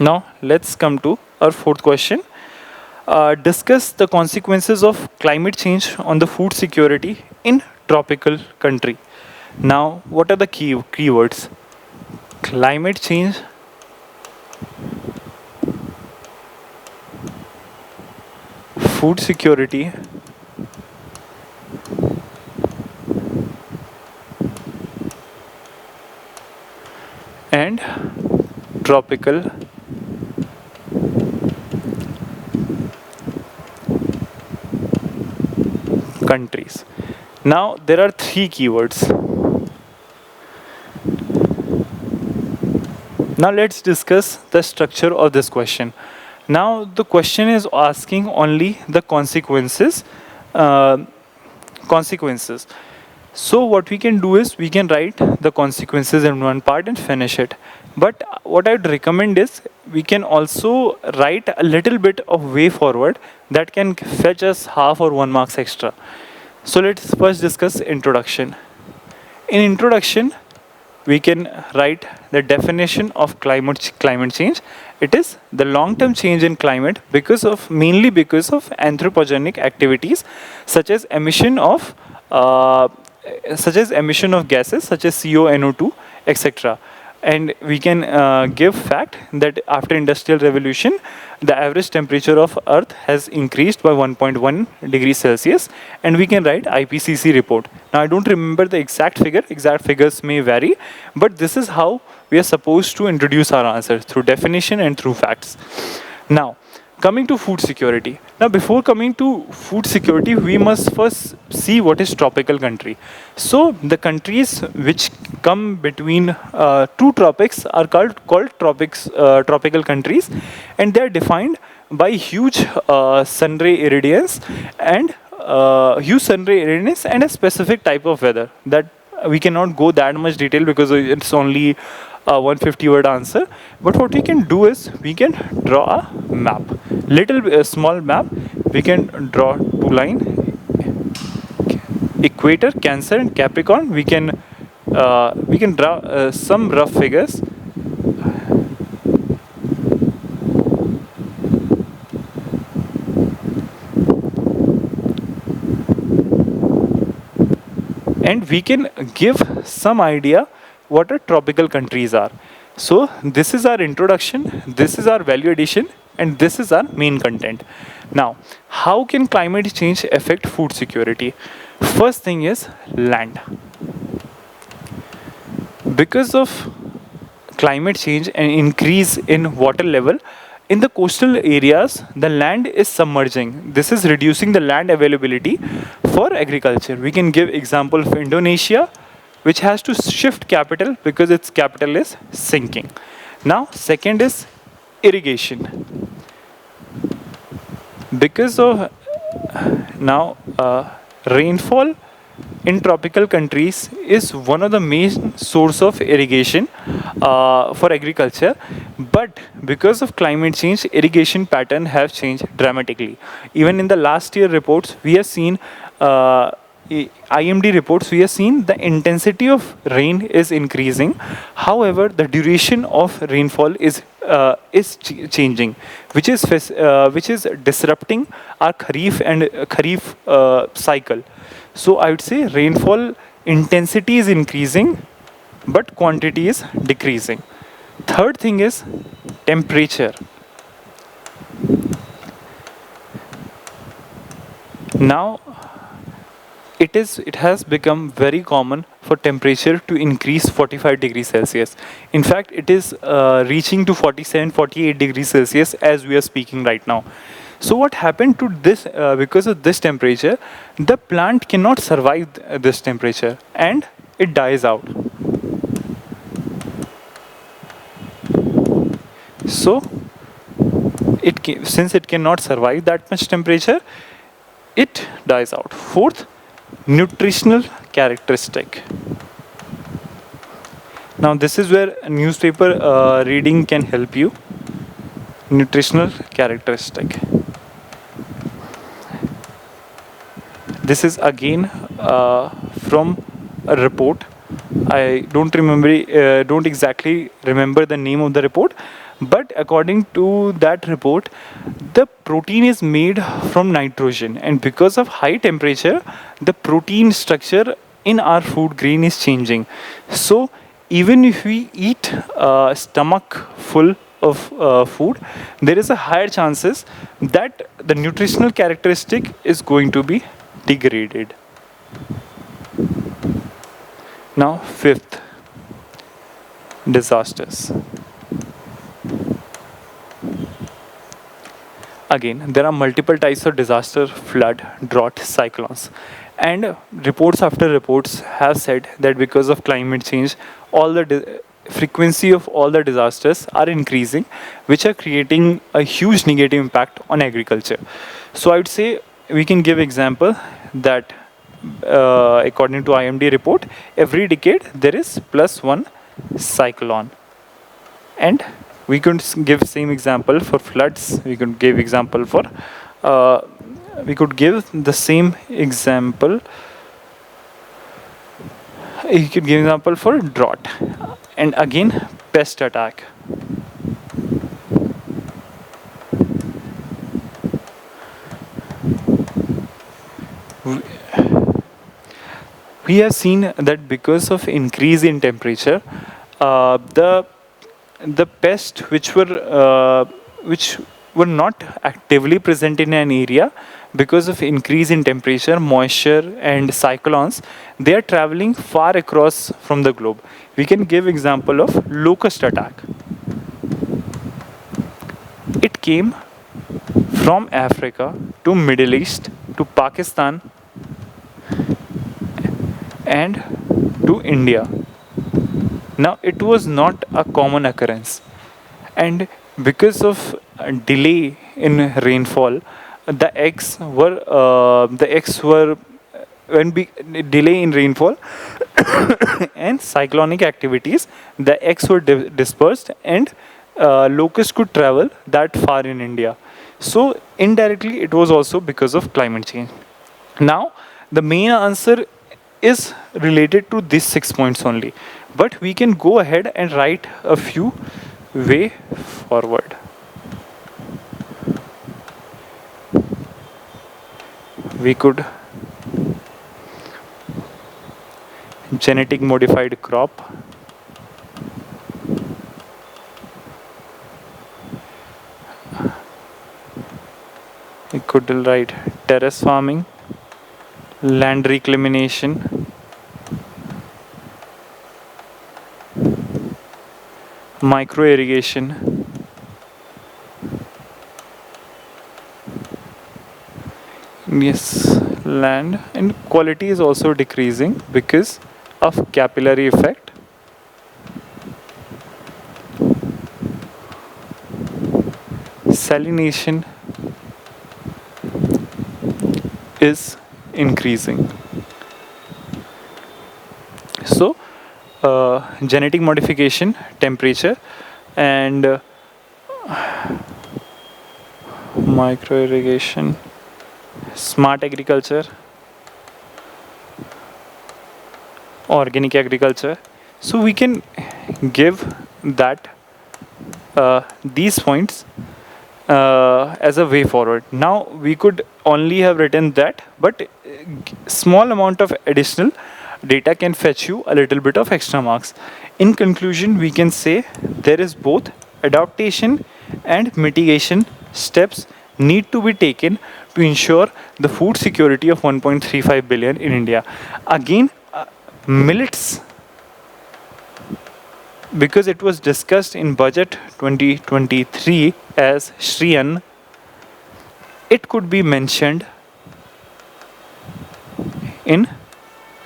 Now let's come to our fourth question. Discuss the consequences of climate change on the food security in tropical country. Now, what are the keywords? Climate change, food security, and tropical countries. Now, there are three keywords. Now, let's discuss the structure of this question. Now, the question is asking only the consequences. Consequences. So, what we can do is we can write the consequences in one part and finish it. But what I'd recommend is we can also write a little bit of way forward that can fetch us half or 1 marks extra. So let's first discuss introduction. In introduction, we can write the definition of climate change. It is the long-term change in climate mainly because of anthropogenic activities such as emission of gases such as CO, NO2, etc. And we can give fact that after industrial revolution, the average temperature of Earth has increased by 1.1 degrees Celsius, and we can write IPCC report. Now, I don't remember the exact figure. Exact figures may vary, but this is how we are supposed to introduce our answer, through definition and through facts. Now, coming to food security. Now, before coming to food security, we must first see what is tropical country. So, the countries which come between two tropics are called tropical countries, and they are defined by huge sun ray irradiance and a specific type of weather that we cannot go that much detail because it's only 150 word answer. But what we can do is we can draw a map, small map. We can draw two line, equator, Cancer and Capricorn. We can draw some rough figures. And we can give some idea what our tropical countries are. So this is our introduction, this is our value addition, and this is our main content. Now, how can climate change affect food security? First thing is land. Because of climate change and increase in water level, in the coastal areas, the land is submerging. This is reducing the land availability for agriculture. We can give example of Indonesia, which has to shift capital because its capital is sinking. Now, second is irrigation. Because of rainfall in tropical countries is one of the main source of irrigation for agriculture, but because of climate change, irrigation pattern have changed dramatically. Even in the last year reports, we have seen IMD reports, we have seen the intensity of rain is increasing. However, the duration of rainfall is changing, which is disrupting our Kharif cycle. So I would say rainfall intensity is increasing, but quantity is decreasing. Third thing is temperature. Now, it has become very common for temperature to increase 45 degrees Celsius. In fact, it is reaching to 47, 48 degrees Celsius as we are speaking right now. So what happened to this, because of this temperature, the plant cannot survive this temperature and it dies out. So, since it cannot survive that much temperature, it dies out. Fourth, nutritional characteristic. Now this is where newspaper reading can help you. Nutritional characteristic. This is again from a report. I don't exactly remember the name of the report, But according to that report, the protein is made from nitrogen, and because of high temperature, the protein structure in our food grain is changing. So even if we eat a stomach full of food, there is a higher chances that the nutritional characteristic is going to be degraded. Now, fifth, disasters. Again, there are multiple types of disaster: flood, drought, cyclones. And reports after reports have said that because of climate change, all the frequency of all the disasters are increasing, which are creating a huge negative impact on agriculture. So I would say we can give example that according to IMD report, every decade there is plus one cyclone. And we could give same example for floods. We could give example for we could give the same example. You could give example for drought, and again pest attack. We have seen that because of increase in temperature, the pests which were not actively present in an area, because of increase in temperature, moisture, and cyclones, they are traveling far across from the globe. We can give example of locust attack. It came from Africa to Middle East to Pakistan and to India. Now, it was not a common occurrence, and because of delay in rainfall, the eggs were when delay in rainfall and cyclonic activities, the eggs were dispersed, and locusts could travel that far in India. So indirectly, it was also because of climate change. Now, the main answer is related to these 6 points only, but we can go ahead and write a few way forward. We could genetic modified crop, we could write terrace farming, land reclamation, micro irrigation, yes, land, and quality is also decreasing because of capillary effect. Salination is increasing. So, genetic modification, temperature, and micro irrigation, smart agriculture, organic agriculture. So we can give that these points as a way forward. Now we could only have written that, but small amount of additional data can fetch you a little bit of extra marks. In conclusion, we can say there is both adaptation and mitigation steps need to be taken to ensure the food security of 1.35 billion in India. Again, millets, because it was discussed in budget 2023 as Shriyan, it could be mentioned in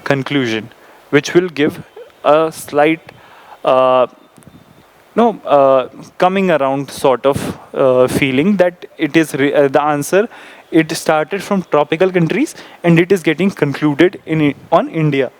conclusion, which will give a slight coming around sort of feeling that it is the answer. It started from tropical countries and it is getting concluded on India.